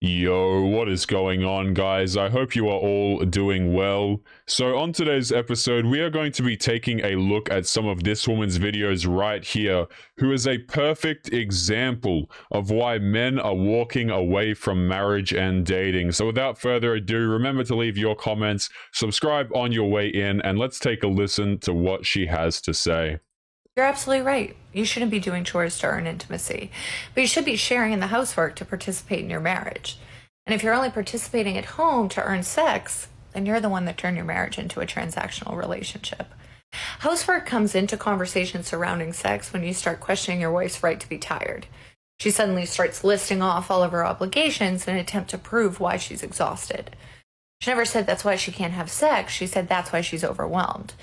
Yo, what is going on, guys? I hope you are all doing well. So on today's episode, we are going to be taking a look at some of this woman's videos right here, who is a perfect example of why men are walking away from marriage and dating. So without further ado, remember to leave your comments, subscribe on your way in, and let's take a listen to what she has to say. You're absolutely right. You shouldn't be doing chores to earn intimacy, but you should be sharing in the housework to participate in your marriage. And if you're only participating at home to earn sex, then you're the one that turned your marriage into a transactional relationship. Housework comes into conversations surrounding sex when you start questioning your wife's right to be tired. She suddenly starts listing off all of her obligations in an attempt to prove why she's exhausted. She never said that's why she can't have sex. She said that's why she's overwhelmed.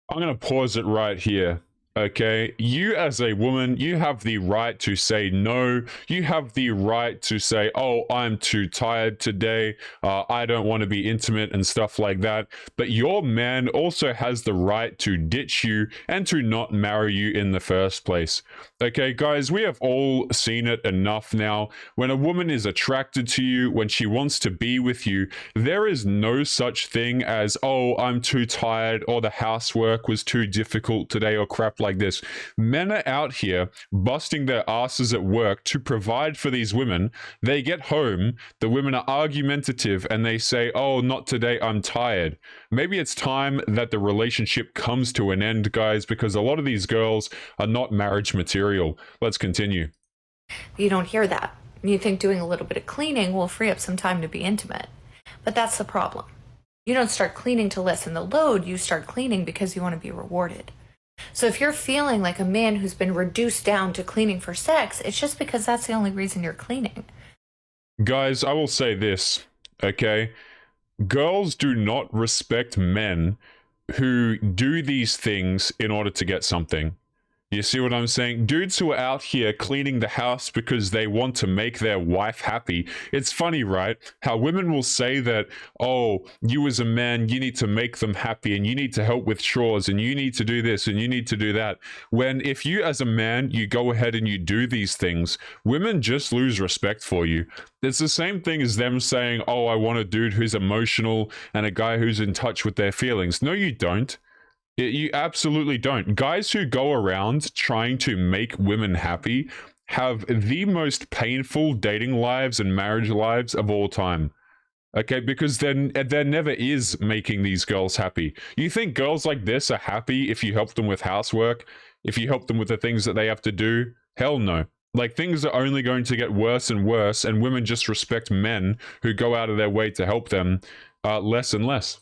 I'm going to pause it right here. Okay, you as a woman, you have the right to say no. You have the right to say, oh, I'm too tired today. I don't want to be intimate and stuff like that. But your man also has the right to ditch you and to not marry you in the first place. Okay, guys, we have all seen it enough now. When a woman is attracted to you, when she wants to be with you, there is no such thing as, oh, I'm too tired, or the housework was too difficult today, or crap like this. Men are out here busting their asses at work to provide for these women. They get home, the women are argumentative, and they say, oh, not today, I'm tired. Maybe it's time that the relationship comes to an end, guys, because a lot of these girls are not marriage material. Let's continue. You don't hear that. You think doing a little bit of cleaning will free up some time to be intimate. But that's the problem. You don't start cleaning to lessen the load, you start cleaning because you want to be rewarded. So if you're feeling like a man who's been reduced down to cleaning for sex, it's just because that's the only reason you're cleaning. Guys, I will say this, okay? Girls do not respect men who do these things in order to get something. You see what I'm saying? Dudes who are out here cleaning the house because they want to make their wife happy. It's funny, right? How women will say that, oh, you as a man, you need to make them happy and you need to help with chores and you need to do this and you need to do that. When if you as a man, you go ahead and you do these things, women just lose respect for you. It's the same thing as them saying, oh, I want a dude who's emotional and a guy who's in touch with their feelings. No, you don't. You absolutely don't. Guys who go around trying to make women happy have the most painful dating lives and marriage lives of all time. Okay, because then there never is making these girls happy. You think girls like this are happy if you help them with housework, if you help them with the things that they have to do? Hell no. Like, things are only going to get worse and worse, and women just respect men who go out of their way to help them less and less.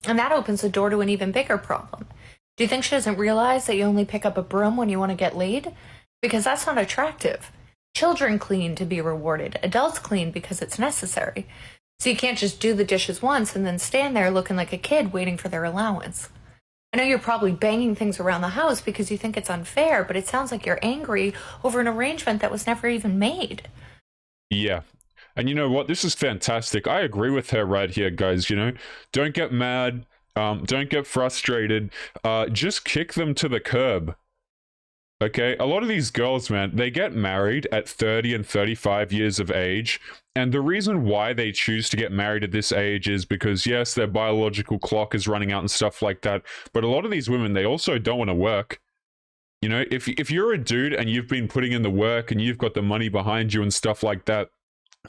And that opens the door to an even bigger problem. Do you think she doesn't realize that you only pick up a broom when you want to get laid? Because that's not attractive. Children clean to be rewarded. Adults clean because it's necessary. So you can't just do the dishes once and then stand there looking like a kid waiting for their allowance. I know you're probably banging things around the house because you think it's unfair, but it sounds like you're angry over an arrangement that was never even made. Yeah. And you know what? This is fantastic. I agree with her right here, guys. You know, don't get mad. Don't get frustrated. Just kick them to the curb. Okay? A lot of these girls, man, they get married at 30 and 35 years of age. And the reason why they choose to get married at this age is because, yes, their biological clock is running out and stuff like that. But a lot of these women, they also don't want to work. You know, if you're a dude and you've been putting in the work and you've got the money behind you and stuff like that,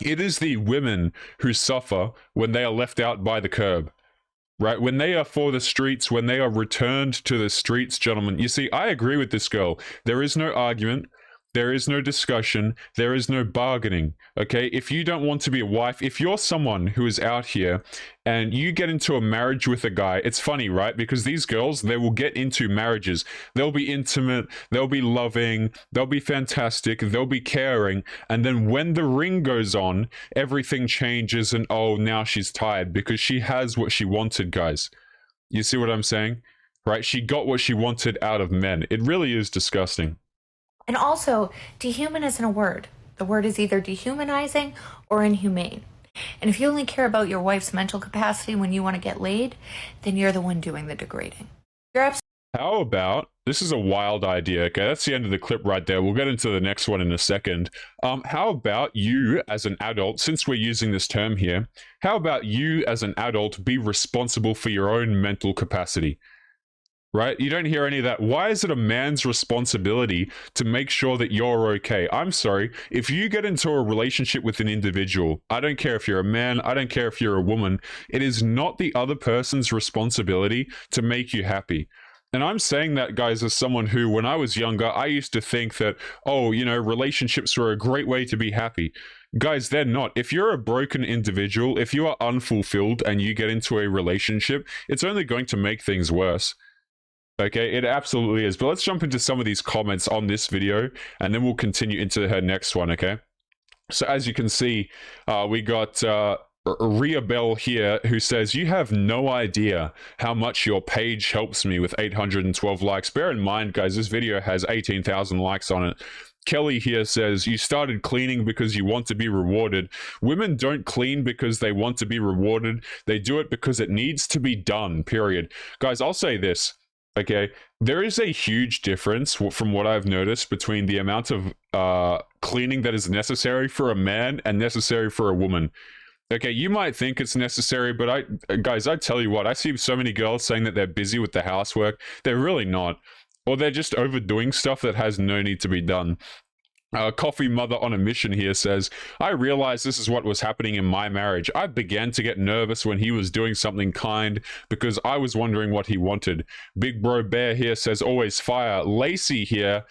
it is the women who suffer when they are left out by the curb, right? When they are for the streets, when they are returned to the streets, gentlemen. You see, I agree with this girl. There is no argument. There is no discussion. There is no bargaining, okay? If you don't want to be a wife, if you're someone who is out here and you get into a marriage with a guy, it's funny, right? Because these girls, they will get into marriages. They'll be intimate, they'll be loving, they'll be fantastic, they'll be caring. And then when the ring goes on, everything changes and, oh, now she's tired because she has what she wanted, guys. You see what I'm saying? Right? She got what she wanted out of men. It really is disgusting. And also, dehuman isn't a word. The word is either dehumanizing or inhumane. And if you only care about your wife's mental capacity when you want to get laid, then you're the one doing the degrading. You're How about, this is a wild idea, okay? That's the end of the clip right there. We'll get into the next one in a second. How about you as an adult, since we're using this term here, how about you as an adult be responsible for your own mental capacity? Right? You don't hear any of that. Why is it a man's responsibility to make sure that you're okay? I'm sorry. If you get into a relationship with an individual, I don't care if you're a man, I don't care if you're a woman, it is not the other person's responsibility to make you happy. And I'm saying that, guys, as someone who, when I was younger, I used to think that, oh, relationships were a great way to be happy. Guys, they're not. If you're a broken individual, if you are unfulfilled and you get into a relationship, it's only going to make things worse. Okay, it absolutely is. But let's jump into some of these comments on this video, and then we'll continue into her next one, okay? So as you can see, we got Ria Bell here, who says, you have no idea how much your page helps me with 812 likes. Bear in mind, guys, this video has 18,000 likes on it. Kelly here says, you started cleaning because you want to be rewarded. Women don't clean because they want to be rewarded. They do it because it needs to be done, period. Guys, I'll say this. Okay, there is a huge difference from what I've noticed between the amount of cleaning that is necessary for a man and necessary for a woman. Okay, you might think it's necessary, but guys, I tell you what, I see so many girls saying that they're busy with the housework. They're really not. Or they're just overdoing stuff that has no need to be done. Coffee Mother on a Mission here says, I realized this is what was happening in my marriage. I began to get nervous when he was doing something kind because I was wondering what he wanted. Big Bro Bear here says, always fire. Lacey here.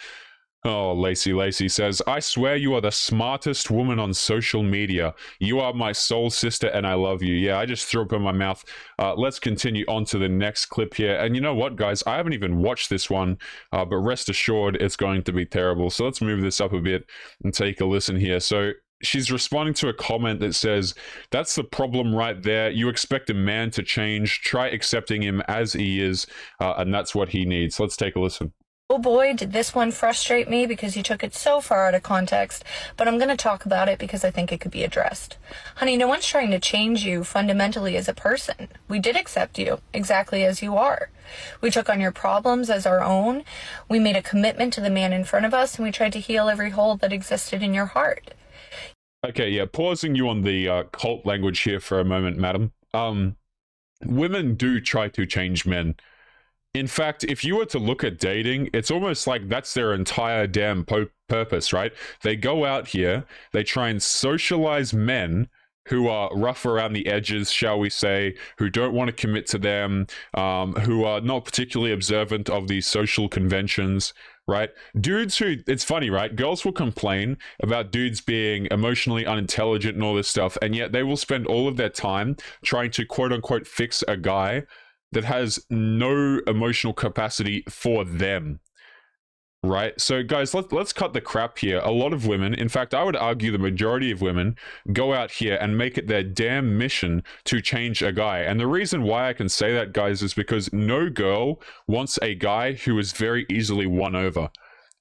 Oh, Lacey says, I swear you are the smartest woman on social media. You are my soul sister and I love you. Yeah, I just threw up in my mouth. Let's continue on to the next clip here. And you know what, guys? I haven't even watched this one, but rest assured it's going to be terrible. So let's move this up a bit and take a listen here. So she's responding to a comment that says, that's the problem right there. You expect a man to change. Try accepting him as he is, and that's what he needs. Let's take a listen. Oh boy, did this one frustrate me because you took it so far out of context, but I'm going to talk about it because I think it could be addressed. Honey, no one's trying to change you fundamentally as a person. We did accept you exactly as you are. We took on your problems as our own. We made a commitment to the man in front of us, and we tried to heal every hole that existed in your heart. Okay, yeah, pausing you on the cult language here for a moment, madam. Women do try to change men. In fact, if you were to look at dating, it's almost like that's their entire damn purpose, right? They go out here, they try and socialize men who are rough around the edges, shall we say, who don't want to commit to them, who are not particularly observant of these social conventions, right? Dudes who, it's funny, right? Girls will complain about dudes being emotionally unintelligent and all this stuff, and yet they will spend all of their time trying to quote unquote fix a guy that has no emotional capacity for them, right? So guys, let's cut the crap here. A lot of women, in fact, I would argue the majority of women, go out here and make it their damn mission to change a guy. And the reason why I can say that, guys, is because no girl wants a guy who is very easily won over.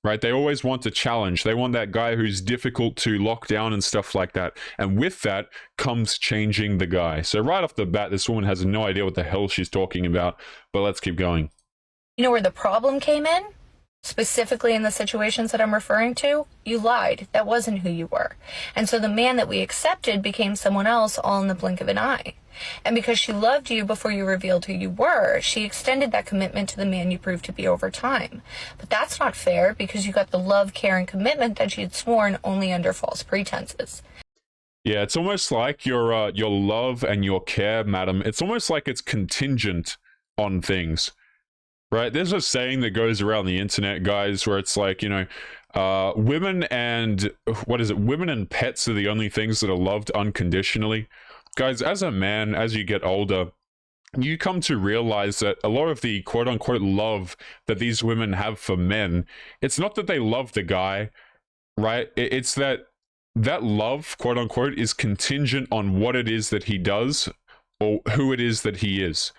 Right? They always want a challenge. They want that guy who's difficult to lock down and stuff like that. And with that comes changing the guy. So right off the bat, this woman has no idea what the hell she's talking about. But let's keep going. You know where the problem came in? Specifically in the situations that I'm referring to, you lied. That wasn't who you were. And so the man that we accepted became someone else all in the blink of an eye. And because she loved you before you revealed who you were, she extended that commitment to the man you proved to be over time. But that's not fair because you got the love, care, and commitment that she had sworn only under false pretenses. Yeah, it's almost like your love and your care, madam, it's almost like it's contingent on things. Right? There's a saying that goes around the internet, guys, where it's like, women and, women and pets are the only things that are loved unconditionally. Guys, as a man, as you get older, you come to realize that a lot of the quote-unquote love that these women have for men, it's not that they love the guy, right? It's that love, quote-unquote, is contingent on what it is that he does or who it is that he is.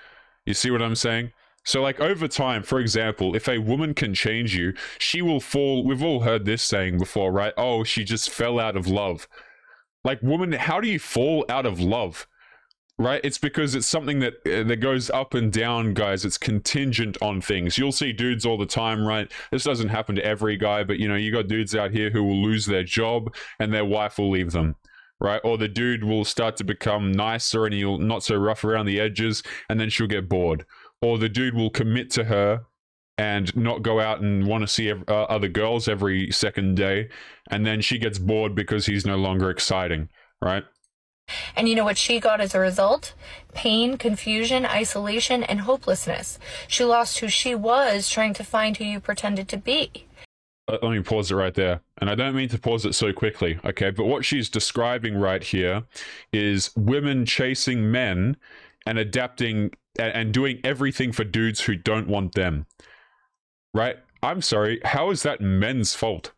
You see what I'm saying? So like over time, for example, if a woman can change you, she will fall. We've all heard this saying before, right? Oh, she just fell out of love. Like, woman, how do you fall out of love? right? It's because it's something that goes up and down, guys. It's contingent on things. You'll see dudes all the time, right? This doesn't happen to every guy, but you got dudes out here who will lose their job and their wife will leave them, right? Or the dude will start to become nicer and he'll not so rough around the edges, and then she'll get bored. Or the dude will commit to her and not go out and want to see other girls every second day, and then she gets bored because he's no longer exciting, right? And you know what she got as a result? Pain, confusion, isolation, and hopelessness. She lost who she was trying to find who you pretended to be. Let me pause it right there. And I don't mean to pause it so quickly, okay? But what she's describing right here is women chasing men and adapting and doing everything for dudes who don't want them, right? I'm sorry, how is that men's fault?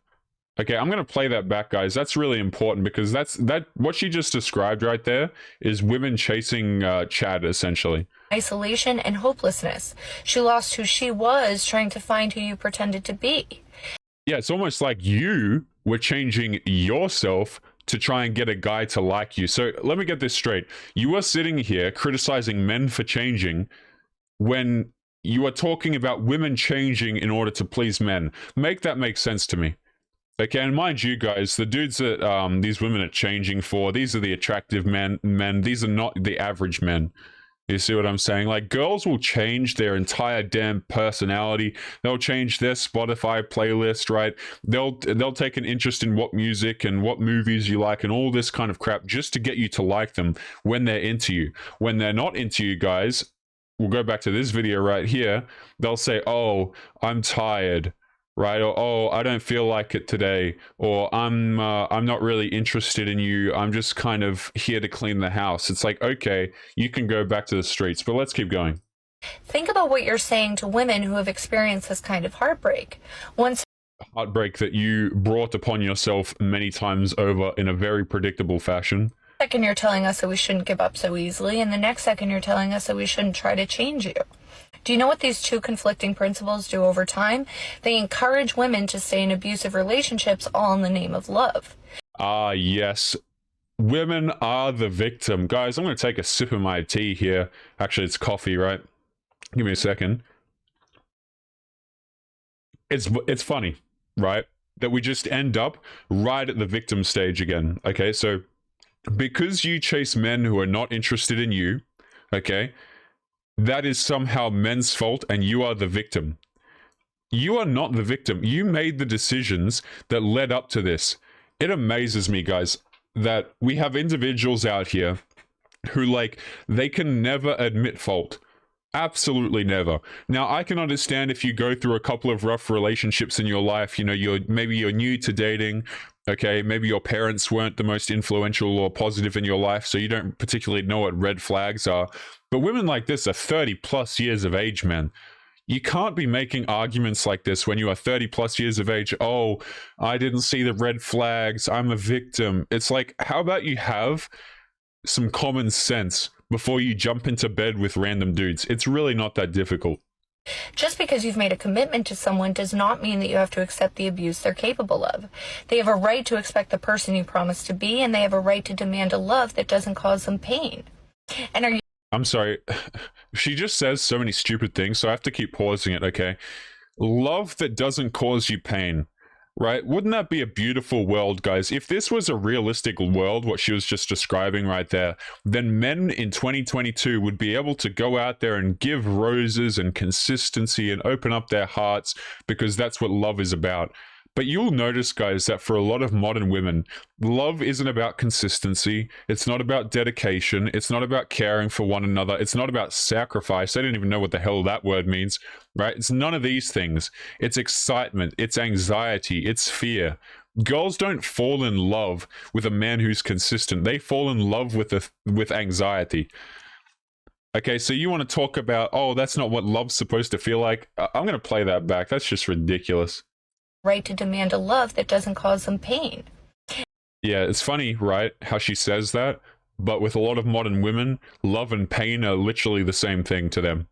Okay, I'm going to play that back, guys. That's really important because what she just described right there is women chasing Chad, essentially. Isolation and hopelessness. She lost who she was trying to find who you pretended to be. Yeah, it's almost like you were changing yourself to try and get a guy to like you. So let me get this straight. You are sitting here criticizing men for changing when you are talking about women changing in order to please men. Make that make sense to me. Okay, and mind you guys, the dudes that these women are changing for, these are the attractive men. These are not the average men. You see what I'm saying? Like, girls will change their entire damn personality. They'll change their Spotify playlist, right? They'll take an interest in what music and what movies you like and all this kind of crap just to get you to like them when they're into you. When they're not into you guys, we'll go back to this video right here. They'll say, "Oh, I'm tired." Right? Or, "Oh, I don't feel like it today," or I'm not really interested in you. I'm just kind of here to clean the house." It's like, okay, you can go back to the streets, but let's keep going. Think about what you're saying to women who have experienced this kind of heartbreak. Heartbreak that you brought upon yourself many times over in a very predictable fashion. Second you're telling us that we shouldn't give up so easily, and the next second you're telling us that we shouldn't try to change you. Do you know what these two conflicting principles do over time? They encourage women to stay in abusive relationships, all in the name of love. Ah, yes. Women are the victim. Guys, I'm going to take a sip of my tea here. Actually, it's coffee, right? Give me a second. It's funny, right? That we just end up right at the victim stage again. Okay, so because you chase men who are not interested in you, okay, that is somehow men's fault and you are the victim. You are not the victim. You made the decisions that led up to this. It amazes me, guys, that we have individuals out here who, like, they can never admit fault. Absolutely never. Now, I can understand if you go through a couple of rough relationships in your life, maybe you're new to dating, okay, maybe your parents weren't the most influential or positive in your life, so you don't particularly know what red flags are. But women like this are 30 plus years of age, man. You can't be making arguments like this when you are 30 plus years of age. "Oh, I didn't see the red flags. I'm a victim." It's like, how about you have some common sense before you jump into bed with random dudes? It's really not that difficult. Just because you've made a commitment to someone does not mean that you have to accept the abuse they're capable of. They have a right to expect the person you promise to be, and they have a right to demand a love that doesn't cause them pain. And are you... I'm sorry. She just says so many stupid things, so I have to keep pausing it, okay? Love that doesn't cause you pain, right? Wouldn't that be a beautiful world, guys? If this was a realistic world, what she was just describing right there, then men in 2022 would be able to go out there and give roses and consistency and open up their hearts, because that's what love is about. But you'll notice, guys, that for a lot of modern women, love isn't about consistency. It's not about dedication. It's not about caring for one another. It's not about sacrifice. I don't even know what the hell that word means, right? It's none of these things. It's excitement. It's anxiety. It's fear. Girls don't fall in love with a man who's consistent. They fall in love with anxiety. Okay, so you want to talk about, "Oh, that's not what love's supposed to feel like." I'm going to play that back. That's just ridiculous. Right to demand a love that doesn't cause them pain. Yeah, it's funny, right, how she says that, but with a lot of modern women, love and pain are literally the same thing to them.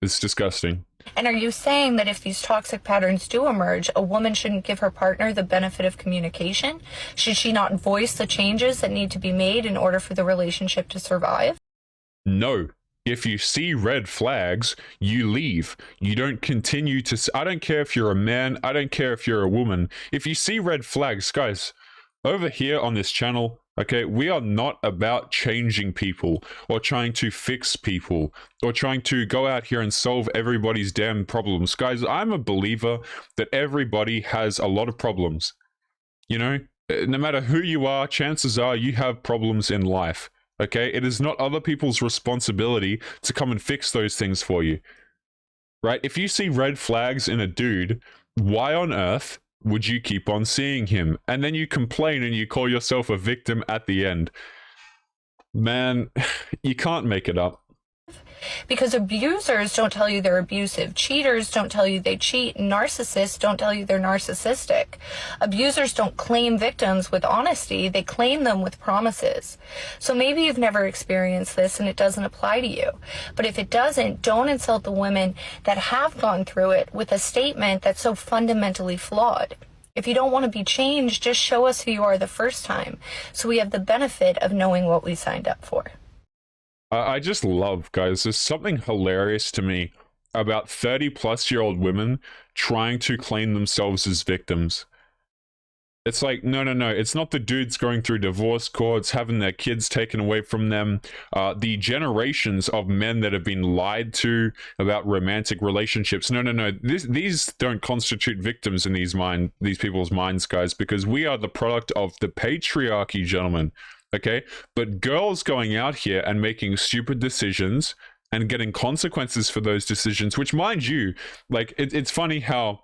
It's disgusting. And are you saying that if these toxic patterns do emerge, a woman shouldn't give her partner the benefit of communication? Should she not voice the changes that need to be made in order for the relationship to survive? No. If you see red flags, you leave. You don't continue to. I don't care if you're a man. I don't care if you're a woman. If you see red flags, guys, over here on this channel, okay, we are not about changing people or trying to fix people or trying to go out here and solve everybody's damn problems. Guys, I'm a believer that everybody has a lot of problems. You know, no matter who you are, chances are you have problems in life. Okay, it is not other people's responsibility to come and fix those things for you. Right? If you see red flags in a dude, why on earth would you keep on seeing him? And then you complain and you call yourself a victim at the end. Man, you can't make it up. Because abusers don't tell you they're abusive. Cheaters don't tell you they cheat. Narcissists don't tell you they're narcissistic. Abusers don't claim victims with honesty. They claim them with promises. So maybe you've never experienced this and it doesn't apply to you. But if it doesn't, don't insult the women that have gone through it with a statement that's so fundamentally flawed. If you don't want to be changed, just show us who you are the first time, so we have the benefit of knowing what we signed up for. I just love, guys, there's something hilarious to me about 30-plus-year-old women trying to claim themselves as victims. It's like, no, it's not the dudes going through divorce courts, having their kids taken away from them, the generations of men that have been lied to about romantic relationships. No, these don't constitute victims in these people's minds, guys, because we are the product of the patriarchy, gentlemen. Okay, but girls going out here and making stupid decisions and getting consequences for those decisions, which, mind you, like, it's funny how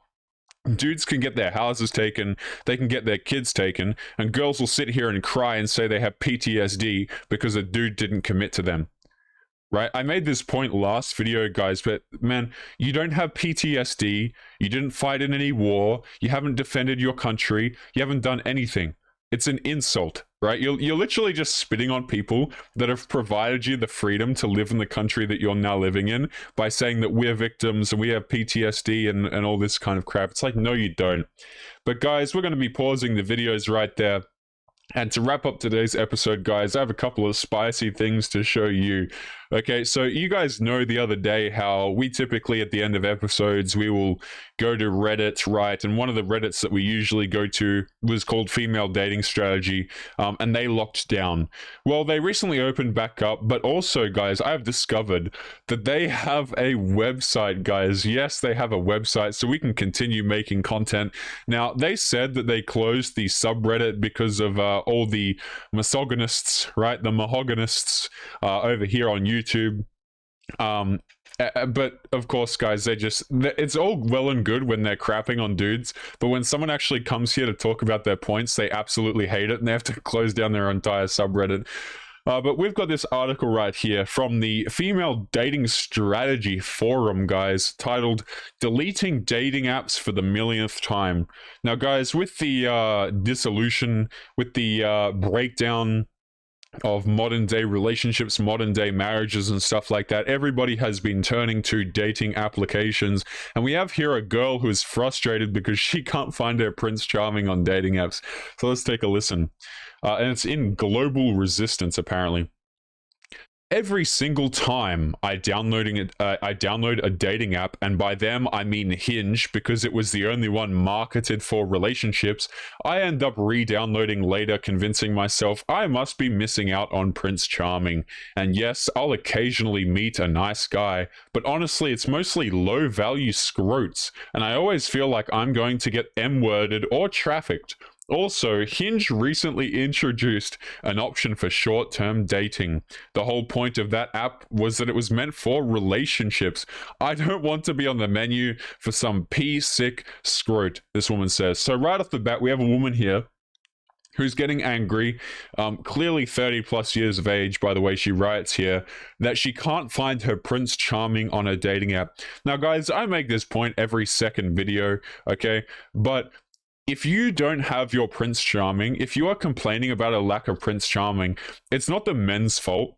dudes can get their houses taken, they can get their kids taken, and girls will sit here and cry and say they have PTSD because a dude didn't commit to them. Right? I made this point last video, guys, but man, you don't have PTSD, you didn't fight in any war, you haven't defended your country, you haven't done anything. It's an insult, right? You're literally just spitting on people that have provided you the freedom to live in the country that you're now living in by saying that we're victims and we have PTSD and all this kind of crap. It's like, no, you don't. But guys, we're going to be pausing the videos right there. And to wrap up today's episode, guys, I have a couple of spicy things to show you. Okay, so you guys know the other day how we typically at the end of episodes, we will go to Reddit, right? And one of the Reddits that we usually go to was called Female Dating Strategy, and they locked down. Well, they recently opened back up, but also, guys, I have discovered that they have a website, guys. Yes, they have a website, so we can continue making content. Now, they said that they closed the subreddit because of all the misogynists, right? The mahoganists over here on YouTube. But of course, guys, it's all well and good when they're crapping on dudes, but when someone actually comes here to talk about their points, they absolutely hate it and they have to close down their entire subreddit. But we've got this article right here from the Female Dating Strategy Forum, guys, titled Deleting Dating Apps for the Millionth Time. Now, guys, with the dissolution, with the breakdown of modern day relationships, modern day marriages and stuff like that, everybody has been turning to dating applications, and we have here a girl who is frustrated because she can't find her Prince Charming on dating apps. So let's take a listen. And it's in Global Resistance, apparently. Every single time I download a dating app, and by them I mean Hinge, because it was the only one marketed for relationships, I end up re-downloading later, convincing myself I must be missing out on Prince Charming. And yes, I'll occasionally meet a nice guy, but honestly it's mostly low-value scrotes, and I always feel like I'm going to get M-worded or trafficked. Also, Hinge recently introduced an option for short-term dating. The whole point of that app was that it was meant for relationships. I don't want to be on the menu for some pea-sick scrote, this woman says. So right off the bat, we have a woman here who's getting angry, clearly 30 plus years of age, by the way she writes here, that she can't find her Prince Charming on a dating app. Now, guys, I make this point every second video, okay? But if you don't have your Prince Charming, if you are complaining about a lack of Prince Charming, it's not the men's fault.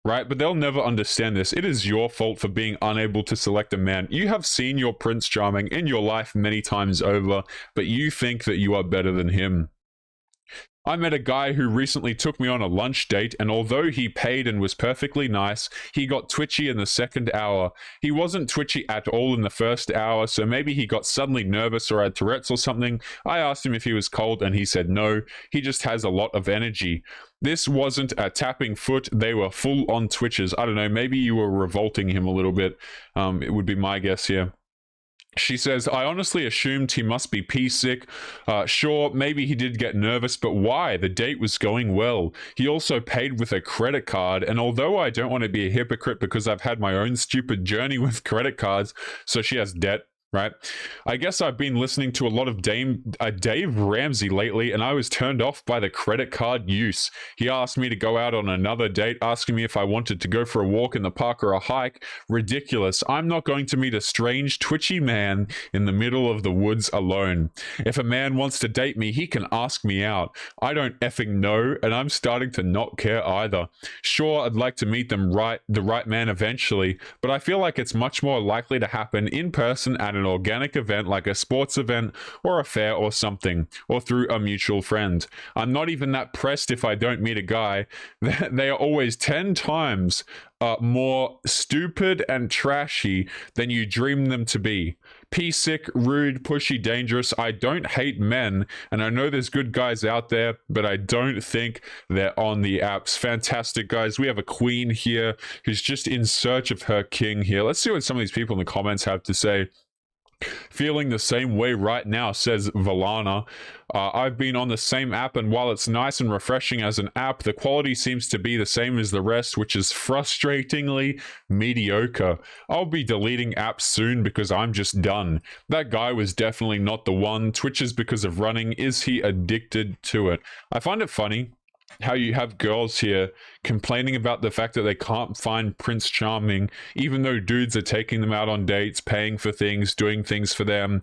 right? But they'll never understand this. It is your fault for being unable to select a man. You have seen your Prince Charming in your life many times over, but you think that you are better than him. I met a guy who recently took me on a lunch date, and although he paid and was perfectly nice, he got twitchy in the second hour. He wasn't twitchy at all in the first hour, so maybe he got suddenly nervous or had Tourette's or something. I asked him if he was cold, and he said no. He just has a lot of energy. This wasn't a tapping foot. They were full on twitches. I don't know, maybe you were revolting him a little bit. It would be my guess here. She says, I honestly assumed he must be pee sick. Sure, maybe he did get nervous, but why? The date was going well. He also paid with a credit card, and although I don't want to be a hypocrite because I've had my own stupid journey with credit cards, so she has debt, right? I guess I've been listening to a lot of Dave Ramsey lately, and I was turned off by the credit card use. He asked me to go out on another date, asking me if I wanted to go for a walk in the park or a hike. Ridiculous. I'm not going to meet a strange, twitchy man in the middle of the woods alone. If a man wants to date me, he can ask me out. I don't effing know, and I'm starting to not care either. Sure, I'd like to meet the right man eventually, but I feel like it's much more likely to happen in person at an organic event like a sports event or a fair or something, or through a mutual friend. I'm not even that pressed if I don't meet a guy. They are always 10 times more stupid and trashy than you dream them to be. Pea-sick, rude, pushy, dangerous. I don't hate men, and I know there's good guys out there, but I don't think they're on the apps. Fantastic, guys. We have a queen here who's just in search of her king here. Let's see what some of these people in the comments have to say. Feeling the same way right now, says Valana. I've been on the same app, and while it's nice and refreshing as an app, the quality seems to be the same as the rest, which is frustratingly mediocre. I'll be deleting apps soon because I'm just done. That guy was definitely not the one. Twitches because of running. Is he addicted to it? I find it funny how you have girls here complaining about the fact that they can't find Prince Charming, even though dudes are taking them out on dates, paying for things, doing things for them,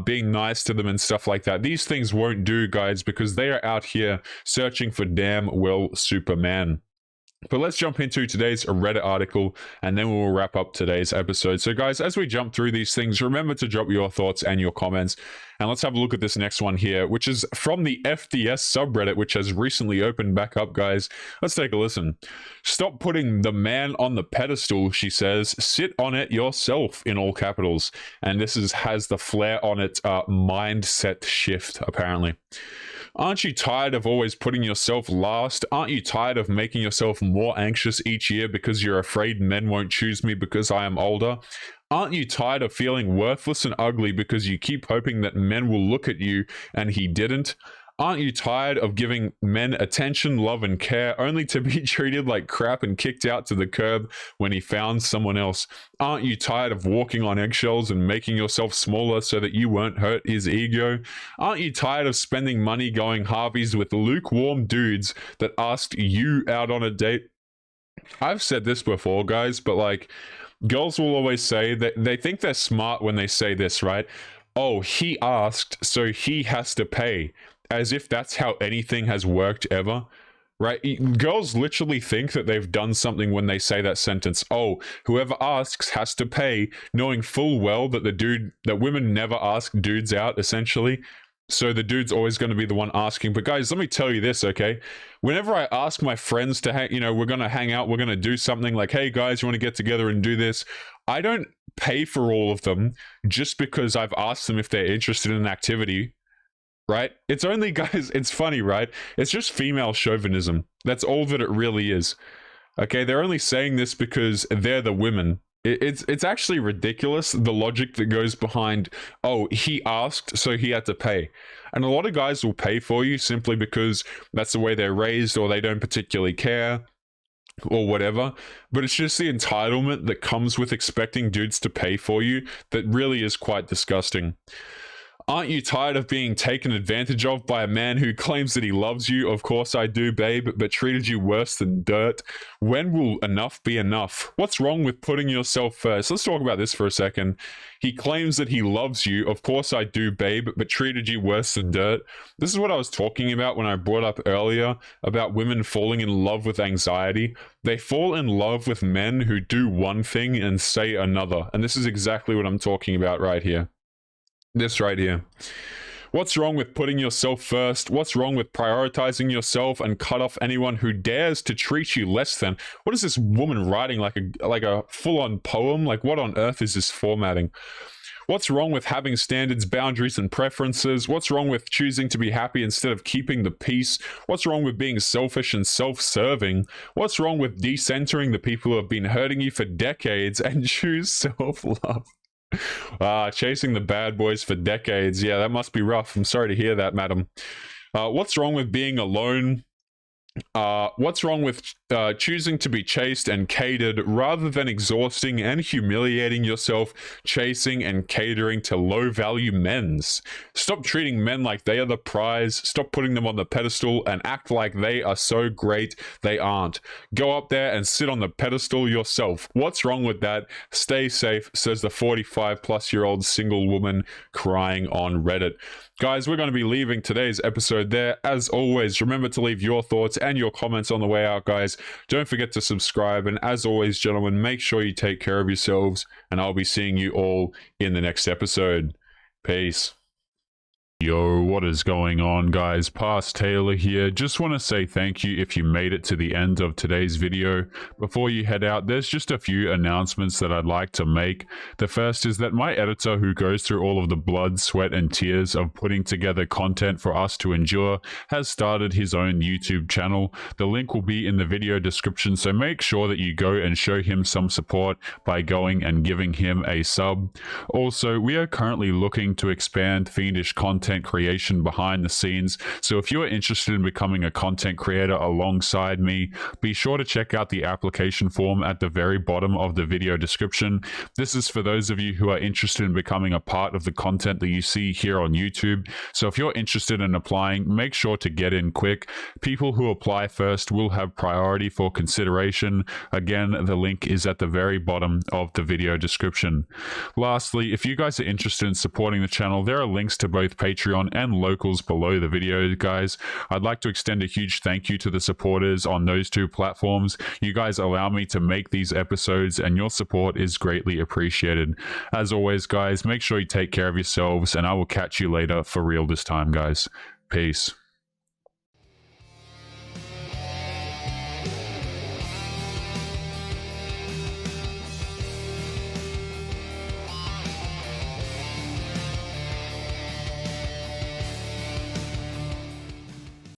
being nice to them and stuff like that. These things won't do, guys, because they are out here searching for damn well Superman. But let's jump into today's Reddit article, and then we'll wrap up today's episode. So guys, as we jump through these things, remember to drop your thoughts and your comments. And let's have a look at this next one here, which is from the FDS subreddit, which has recently opened back up, guys. Let's take a listen. Stop putting the man on the pedestal, she says. Sit on it yourself, in all capitals. And this has the flair on it, mindset shift, apparently. Aren't you tired of always putting yourself last? Aren't you tired of making yourself more anxious each year because you're afraid men won't choose me because I am older? Aren't you tired of feeling worthless and ugly because you keep hoping that men will look at you and he didn't? Aren't you tired of giving men attention, love, and care only to be treated like crap and kicked out to the curb when he found someone else? Aren't you tired of walking on eggshells and making yourself smaller so that you won't hurt his ego? Aren't you tired of spending money going Harveys with lukewarm dudes that asked you out on a date? I've said this before, guys, but like, girls will always say that they think they're smart when they say this, right? Oh, he asked, so he has to pay. As if that's how anything has worked ever, right? Girls literally think that they've done something when they say that sentence. Oh, whoever asks has to pay, knowing full well that that women never ask dudes out, essentially. So the dude's always going to be the one asking. But guys, let me tell you this, okay? Whenever I ask my friends to hang, we're going to hang out, we're going to do something like, hey guys, you want to get together and do this? I don't pay for all of them just because I've asked them if they're interested in an activity. Right? It's only, guys, it's funny, right? It's just female chauvinism. That's all that it really is. Okay, they're only saying this because they're the women. It's actually ridiculous, the logic that goes behind, oh, he asked, so he had to pay. And a lot of guys will pay for you simply because that's the way they're raised, or they don't particularly care, or whatever. But it's just the entitlement that comes with expecting dudes to pay for you that really is quite disgusting. Aren't you tired of being taken advantage of by a man who claims that he loves you? Of course I do, babe, but treated you worse than dirt. When will enough be enough? What's wrong with putting yourself first? Let's talk about this for a second. He claims that he loves you. Of course I do, babe, but treated you worse than dirt. This is what I was talking about when I brought up earlier about women falling in love with anxiety. They fall in love with men who do one thing and say another. And this is exactly what I'm talking about right here. This right here. What's wrong with putting yourself first? What's wrong with prioritizing yourself and cut off anyone who dares to treat you less than? What is this woman writing, like a full-on poem? Like, what on earth is this formatting? What's wrong with having standards, boundaries, and preferences? What's wrong with choosing to be happy instead of keeping the peace? What's wrong with being selfish and self-serving? What's wrong with decentering the people who have been hurting you for decades and choose self-love? Chasing the bad boys for decades. Yeah, that must be rough. I'm sorry to hear that, madam. What's wrong with being alone? What's wrong with choosing to be chased and catered rather than exhausting and humiliating yourself chasing and catering to low-value men's? Stop treating men like they are the prize. Stop putting them on the pedestal and act like they are so great they aren't. Go up there and sit on the pedestal yourself. What's wrong with that? Stay safe, says the 45-plus-year-old single woman crying on Reddit. Guys, we're going to be leaving today's episode there. As always, remember to leave your thoughts and your comments on the way out, guys. Don't forget to subscribe. And as always, gentlemen, make sure you take care of yourselves. And I'll be seeing you all in the next episode. Peace. Yo, what is going on, guys? Past Taylor here. Just want to say thank you if you made it to the end of today's video. Before you head out, there's just a few announcements that I'd like to make. The first is that my editor, who goes through all of the blood, sweat, and tears of putting together content for us to endure, has started his own YouTube channel. The link will be in the video description, so make sure that you go and show him some support by going and giving him a sub. Also, we are currently looking to expand fiendish content creation behind the scenes, so if you are interested in becoming a content creator alongside me, be sure to check out the application form at the very bottom of the video description. This is for those of you who are interested in becoming a part of the content that you see here on YouTube. So if you're interested in applying, make sure to get in quick. People who apply first will have priority for consideration. Again, the link is at the very bottom of the video description. Lastly, if you guys are interested in supporting the channel, there are links to both Patreon and locals below the video, guys. I'd like to extend a huge thank you to the supporters on those two platforms. You guys allow me to make these episodes, and your support is greatly appreciated. As always, guys, make sure you take care of yourselves, and I will catch you later for real this time, guys. Peace.